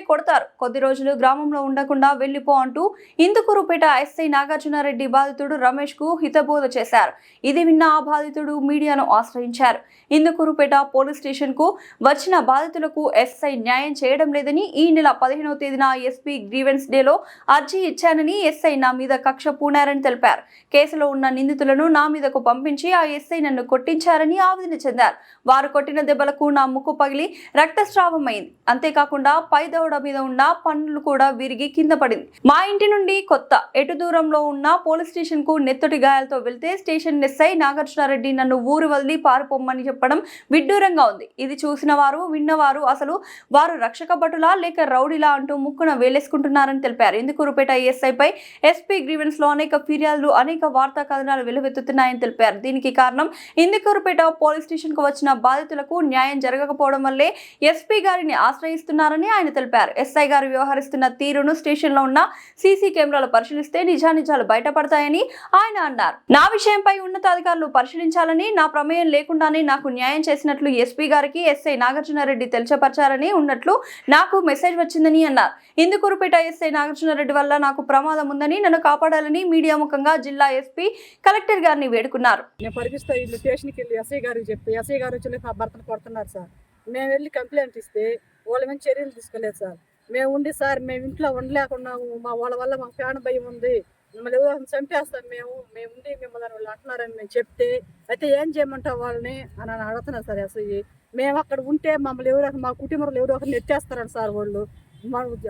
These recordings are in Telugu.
కొడతారు. కొద్ది రోజులు గ్రామంలో ఉండకుండా వెళ్లిపో అంటూ ఇందుకూరుపేట ఎస్ఐ నాగార్జునారెడ్డి బాధితుడు రమేష్ కు హితబోధ చేశారు. ఇది విన్న ఆ బాధితుడు మీడియాను ఆశ్రయించారు. ఇందుకూరుపేట పోలీస్ స్టేషన్ కు వచ్చిన బాధితులకు ఎస్ఐ న్యాయం చేయడం లేదని, ఈ నెల 15వ తేదీన ఎస్పీ గ్రీవెన్స్ డేలో అర్జీ ఇచ్చానని, ఎస్ఐ నా మీద కక్ష పూనారని తెలిపారు. కేసులో ఉన్న నిందితులను నా మీదకు పంపించి ఆ ఎస్ఐ నన్ను కొట్టించారని ఆవేదన చెందారు. వారు కొట్టిన దెబ్బలకు నా ముక్కు పగిలి రక్తస్రావమైంది. అంతేకాకుండా పై దవడ మీద ఉన్న పన్నులు కూడా విరిగి కింద పడింది. మా ఇంటి నుండి కొత్త ఎటు దూరంలో ఉన్న పోలీస్ స్టేషన్ కు నెత్తటి గాయాలతో వెళ్తే స్టేషన్ ఎస్ఐ నాగార్జునారెడ్డి నన్ను ఊరు వదిలి పారిపోమ్మని చెప్పడం విడ్డూరంగా ఉంది. ఇది చూసిన వారు విన్నవారు అసలు వారు రక్షక భటులా లేక రౌడీలా అంటూ ముక్కున వేలేసుకుంటున్నారని తెలిపారు. ఇందుకూరుపేట ఎస్ఐపై ఎస్పీ గ్రీవెన్స్ లో అనేక ఫిర్యాదులు, అనేక వార్తా కథనాలు వెలువెత్తుతున్నాయని తెలిపారు. దీనికి కారణం ఇందుకూరుపేట పోలీస్ స్టేషన్ కు వచ్చిన బాధితులకు న్యాయం జరగకపోవడం వల్లే ఎస్పీ గారిని ఆశ్రయిస్తున్నారని ఆయన తెలిపారు. ఎస్ఐ గారు వ్యవహరిస్తున్న తీరును స్టేషన్ లో ఉన్న సీసీ కెమెరాలు పరిశీలిస్తే నిజానిజాలు బయటపడతాయని ఆయన అన్నారు. నా విషయంపై ఉన్నతాధికారులు పరిశీలించాలని, నా ప్రమేయం లేకుండానే నాకు న్యాయం చేసినట్లు ఎస్పీ గారికి ఎస్ఐ నాగార్జునారెడ్డి తెలియపరచారని ఉన్నట్లు నాకు మెసేజ్ వచ్చిందని అన్నారు. ఇందుకూరుపేట ఎస్ఐ నాగార్జునారెడ్డి వల్ల నాకు ప్రమాదం ఉందని, నన్ను కాపాడాలని మీడియా ముఖంగా జిల్లా ఎస్పీ కలెక్టర్ గారిని వేడుకున్నారు. స్టేషన్కి వెళ్ళి ఎస్ఐ గారికి చెప్తే ఎస్ఐ గారు వచ్చి భర్తను కొడుతున్నారు సార్. మేము వెళ్ళి కంప్లైంట్ ఇస్తే వాళ్ళ మీద చర్యలు తీసుకోలేదు సార్. మేము ఉండి సార్ మేము ఇంట్లో ఉండలేకున్నాము, వాళ్ళ వల్ల మాకు ప్రాణ భయం ఉంది, మిమ్మల్ని ఎవరో చంపేస్తాం మేము ఉండి మిమ్మల్ని వాళ్ళు అంటున్నారని మేము చెప్తే, అయితే ఏం చేయమంటావు వాళ్ళని అని అడుగుతున్నారు సార్ ఎస్ఐ. మేము అక్కడ ఉంటే మమ్మల్ని మా కుటుంబంలో ఎవరో ఒకరిని ఎత్తేస్తారని సార్ వాళ్ళు.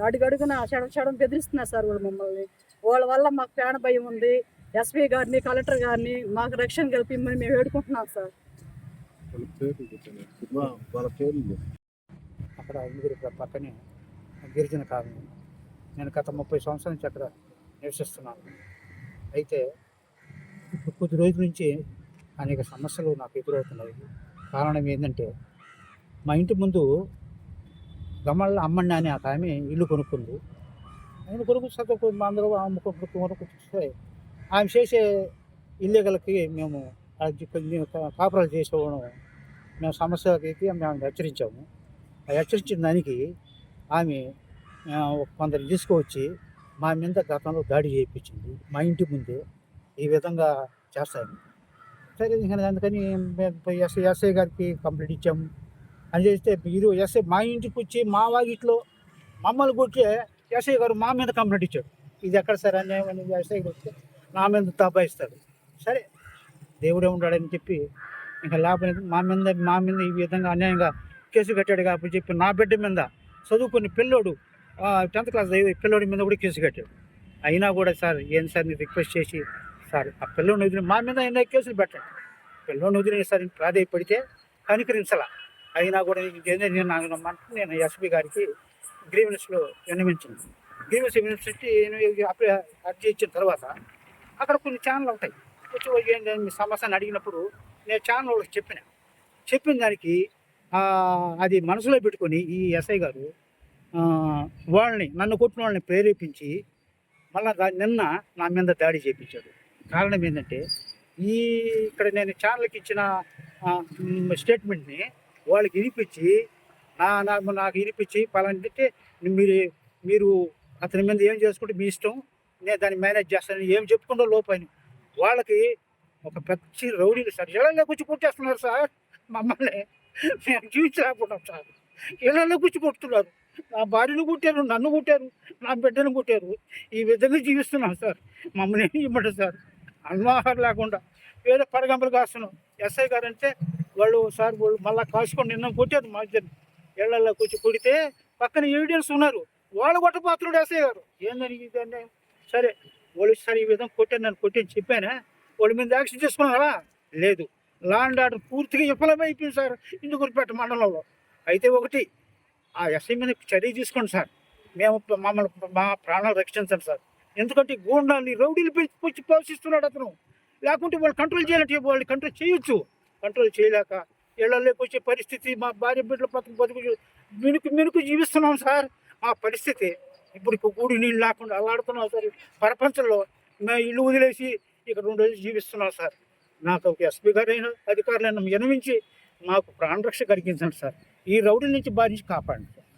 అడుగడుగున చెడం బెదిరిస్తున్నారు సార్ వాళ్ళు మమ్మల్ని. వాళ్ళ వల్ల మాకు ప్రాణ భయం ఉంది. ఎస్పీ గారిని కలెక్టర్ గారిని మాకు రక్షణ కల్పిమ్మని మేము వేడుకుంటున్నాం సార్. అక్కడ ఇందుకు పక్కనే గిరిజన కాలనీ. నేను గత 30 సంవత్సరాల నుంచి అక్కడ నివసిస్తున్నాను. అయితే కొద్ది రోజుల నుంచి అనేక సమస్యలు నాకు ఎదురవుతున్నాయి. కారణం ఏంటంటే, మా ఇంటి ముందు గమళ్ళ అమ్మని అని ఒక ఆమె ఇల్లు కొనుక్కుంది. ఆయన కొనుక్కు చదువుకు అందరూ కొనుక్కుంటే ఆమె చేసే ఇల్లీగల్కి మేము కాపురాలు చేసేవాళ్ళం. మేము సమస్యకి మేము హెచ్చరించాము. ఆ హెచ్చరించిన దానికి ఆమె కొందరు తీసుకువచ్చి మా మీద గతంలో దాడి చేయించింది. మా ఇంటి ముందే ఈ విధంగా చేస్తాను. సరే అందుకని మేము ఎస్ఐ గారికి కంప్లైంట్ ఇచ్చాము. అని చేస్తే మీరు ఎస్ఐ మా ఇంటికి వచ్చి మా వాగిట్లో మమ్మల్ని కొట్టే ఎస్ఐ గారు మా మీద కంప్లైంట్ ఇచ్చాడు. ఇది ఎక్కడ సార్ అన్యాయం అనేది ఎస్ఐ గారు వస్తే నా మీద దబాయిస్తాడు. సరే దేవుడే ఉంటాడని చెప్పి ఇంకా లేకపోతే మా మీద ఈ విధంగా అన్యాయంగా కేసు కట్టాడు కాబట్టి చెప్పి నా బిడ్డ మీద చదువుకుని పిల్లోడు 10th క్లాస్ పిల్లోడి మీద కూడా కేసు కట్టాడు. అయినా కూడా సార్ ఏంటి సార్ నేను రిక్వెస్ట్ చేసి సార్ ఆ పిల్లోడిని వదిలి మా మీద ఎన్నో కేసులు పెట్టండి, పిల్లోడిని వదిలి సార్ ప్రాధాయపడితే కనికరించాల. అయినా కూడా నేను ఎస్పీ గారికి గ్రీవెన్స్లో విన్నవించాను. గ్రీవెన్స్ విన్నవించి అర్జీ ఇచ్చిన తర్వాత అక్కడ కొన్ని ఛానల్ ఉంటాయి. మీ సమస్యను అడిగినప్పుడు నేను ఛానల్ వాళ్ళకి చెప్పిన దానికి అది మనసులో పెట్టుకొని ఈ ఎస్ఐ గారు నన్ను కొట్టిన వాళ్ళని ప్రేరేపించి మళ్ళీ నిన్న నా మీద దాడి చేయించాడు. కారణం ఏంటంటే, ఇక్కడ నేను ఛానల్కి ఇచ్చిన స్టేట్మెంట్ని వాళ్ళకి వినిపించి నాకు వినిపించి పలాంటి మీరు అతని మీద ఏం చేసుకుంటే మీ ఇష్టం, నేను దాన్ని మేనేజ్ చేస్తానని ఏం చెప్పుకుంటూ లోపని వాళ్ళకి ఒక పెద్ద రౌడీలు సార్ ఇళ్ళల్లో కూర్చి కొట్టేస్తున్నారు సార్. మమ్మల్ని మేము జీవించలేకపోతున్నాం సార్. ఇళ్ళల్లో కూర్చి కొడుతున్నారు. నా భార్యను కొట్టారు, నన్ను కొట్టారు, నా బిడ్డను కొట్టారు. ఈ విధంగా జీవిస్తున్నాం సార్. మమ్మల్ని ఏం ఇవ్వమంటారు సార్? అన్వాహారం లేకుండా ఏదో పరగంపలు కాస్తున్నాం. ఎస్ఐ గారు అంటే వాళ్ళు మళ్ళీ కాసుకొని నిన్న కొట్టారు. మా ఇద్దరు ఇళ్లలో కూర్చి కొడితే పక్కన ఎవిడెన్స్ ఉన్నారు, వాళ్ళు కొట్టపోతున్నాడు ఎస్ఐ గారు. ఏందని ఇదండి? సరే వాళ్ళు సార్ ఈ విధంగా కొట్టారు, నన్ను కొట్టని చెప్పానా? వాళ్ళ మీద యాక్షన్ చేసుకున్నారా? లేదు. లా అండ్ ఆర్డర్ పూర్తిగా విఫలమైపోయింది సార్ ఇందుకూరుపేట మండలంలో. అయితే ఒకటి ఆ ఎస్ఐ మీద చర్య తీసుకోండి సార్. మా ప్రాణాలు రక్షించండి సార్. ఎందుకంటే గూండాన్ని రౌడీలు పెంచి పోషిస్తున్నాడు అతను. లేకుంటే వాళ్ళు కంట్రోల్ చేయాలంటే వాళ్ళు కంట్రోల్ చేయొచ్చు. కంట్రోల్ చేయలేక ఇళ్లలోకి వచ్చే పరిస్థితి, మా భార్య బిడ్డల బతుకు మినుకు జీవిస్తున్నాం సార్. మా పరిస్థితి ఇప్పుడు కూడి నీళ్ళు లేకుండా అలాడుతున్నాం సార్. ప్రపంచంలో మేము ఇల్లు వదిలేసి ఇక్కడ 2 రోజులు జీవిస్తున్నాం సార్. నాకు ఒక ఎస్పీ గారైనా అధికారులైనా వినవించి మాకు ప్రాణరక్ష కలిగించండి సార్. ఈ రౌడీల నుంచి బారి నుంచి కాపాడండి సార్.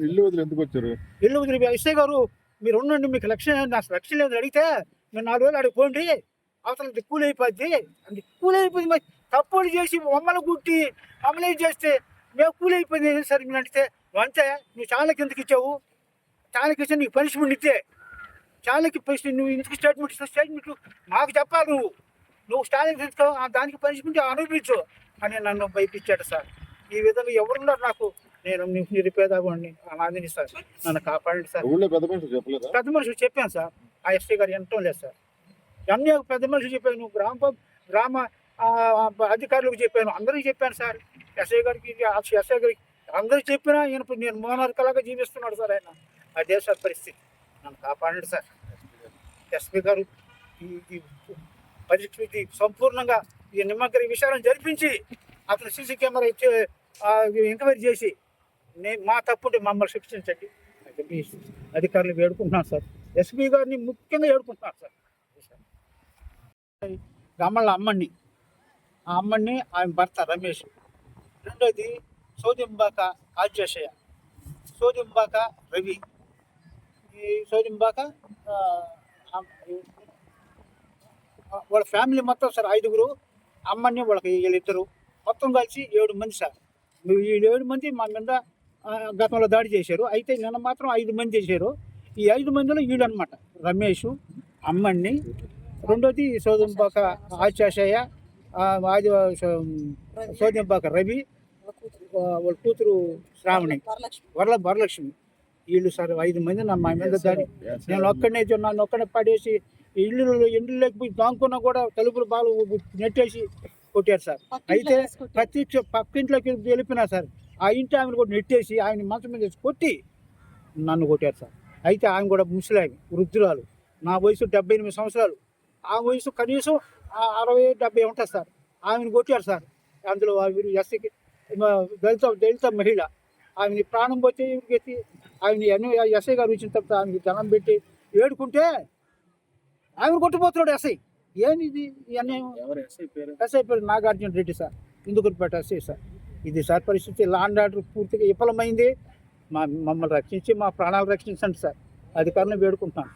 ఇల్లు వదిలి ఎందుకు వచ్చారు? ఇల్లు వదిలి ఎస్ఐ గారు మీరు ఉండండి, మీకు లక్ష్యం నాకు లక్ష్యం లేదు అడిగితే మీరు 4 వేలు అడిగిపోండి, అవతల కూలి అయిపోద్ది అంటే కూలి అయిపోయింది. మరి తప్పులు చేసి మమ్మల్ని గుట్టి మమ్మల్ని ఏం చేస్తే మేము కూలి అయిపోయింది సార్. మీరు అంటే అంతే, నువ్వు ఛానల్కి ఎందుకు ఇచ్చావు, ఛానల్కి ఇచ్చా నీకు పనిష్మెంట్ ఇస్తే ఛానల్కి నువ్వు ఎందుకు స్టేట్మెంట్ ఇస్తావు, స్టేట్మెంట్ మాకు చెప్పాలి, నువ్వు ఛానల్కి తీసుకో, దానికి పనిష్మెంట్ అనుభవించు అని నన్ను భయపించాడు సార్. ఈ విధంగా ఎవరున్నారు నాకు, నేను నిరుపేదవాడిని, నాదిని సార్, నన్ను కాపాడండి సార్. ఊళ్ళో పెద్ద మనుషులు చెప్పలేదా? పెద్ద మనుషులు చెప్పాను సార్, ఆ ఎస్ఐ గారు వినటం లేదు సార్. అన్నీ పెద్ద మనుషులు చెప్పాను, నువ్వు గ్రామ అధికారులకు చెప్పాను, అందరికీ చెప్పాను సార్. ఎస్ఐ గారికి ఎస్ఐ గారికి అందరికి చెప్పినా నేను మోనార్కలాగా జీవిస్తున్నాడు సార్ ఆయన. అదే సార్ పరిస్థితి, నన్ను కాపాడండి సార్. ఎస్పీ గారు ఈ పరిస్థితి సంపూర్ణంగా ఈ నిమ్మగరి విషయాలను జరిపించి అతను సీసీ కెమెరా ఇచ్చి ఎంక్వైరీ చేసి మా తప్పుంటే మమ్మల్ని శిక్షించండి అని చెప్పి అధికారులు వేడుకుంటున్నాను సార్. ఎస్పీ గారిని ముఖ్యంగా వేడుకుంటున్నాను సార్. గమ్మళ్ళ అమ్మని, ఆ అమ్మని ఆయన భర్త రమేష్, రెండోది సోదింబాక ఆజ్యశయ, సోదింబాక రవి, ఈ సోదింబాక వాళ్ళ ఫ్యామిలీ మొత్తం సార్ 5గురు, అమ్మని వాళ్ళకి వీళ్ళిద్దరు మొత్తం కలిసి 7 మంది సార్. ఈ 7 మంది మా మీద గతంలో దాడి చేశారు. అయితే నిన్న మాత్రం 5 మంది చేశారు. ఈ 5 మందిలో వీళ్ళు అనమాట రమేష్, అమ్మని, రెండోది సోదింబాక ఆచాశయ, ఆది సోదింబాక రవి, వాళ్ళ కూతురు శ్రావణి, వరలక్ష్మి, వీళ్ళు సార్ 5 మంది మా మీద దాడి. నేను నన్ను ఒక్కడే పడేసి ఇండ్లలోకి పోయి దాంకున్నా కూడా తలుపులు బాగా నెట్టేసి కొట్టారు సార్. అయితే ప్రత్యక్ష పక్కింట్లోకి వెళ్ళిపోయినా సార్, ఆ ఇంటి ఆమెను కూడా నెట్టేసి ఆయన మంచం మీద వేసి కొట్టి నన్ను కొట్టారు సార్. అయితే ఆమె కూడా ముసలామె, వృద్ధురాలు, నా వయసు 78 సంవత్సరాలు, ఆ వయసు కనీసం 60-70 ఉంటుంది సార్. ఆమెను కొట్టారు సార్. అందులో ఎస్సీకి దళిత మహిళ, ఆమెని ప్రాణం పోతే ఎత్తి ఆమెని ఎస్ఐ గారు ఇచ్చిన తర్వాత ఆమెకి ధనం పెట్టి వేడుకుంటే ఆమెను కొట్టిపోతున్నాడు ఎస్ఐ. ఏమిది ఇవన్నీ? ఎస్ఐ పేరు Nagarjuna Reddy sir, Indukupeta SI sir. ఇది సార్ పరిస్థితి. లా అండ్ ఆర్డర్ పూర్తిగా విఫలమైంది. మమ్మల్ని రక్షించి మా ప్రాణాలు రక్షించండి సార్, అధికారులను వేడుకుంటున్నాను.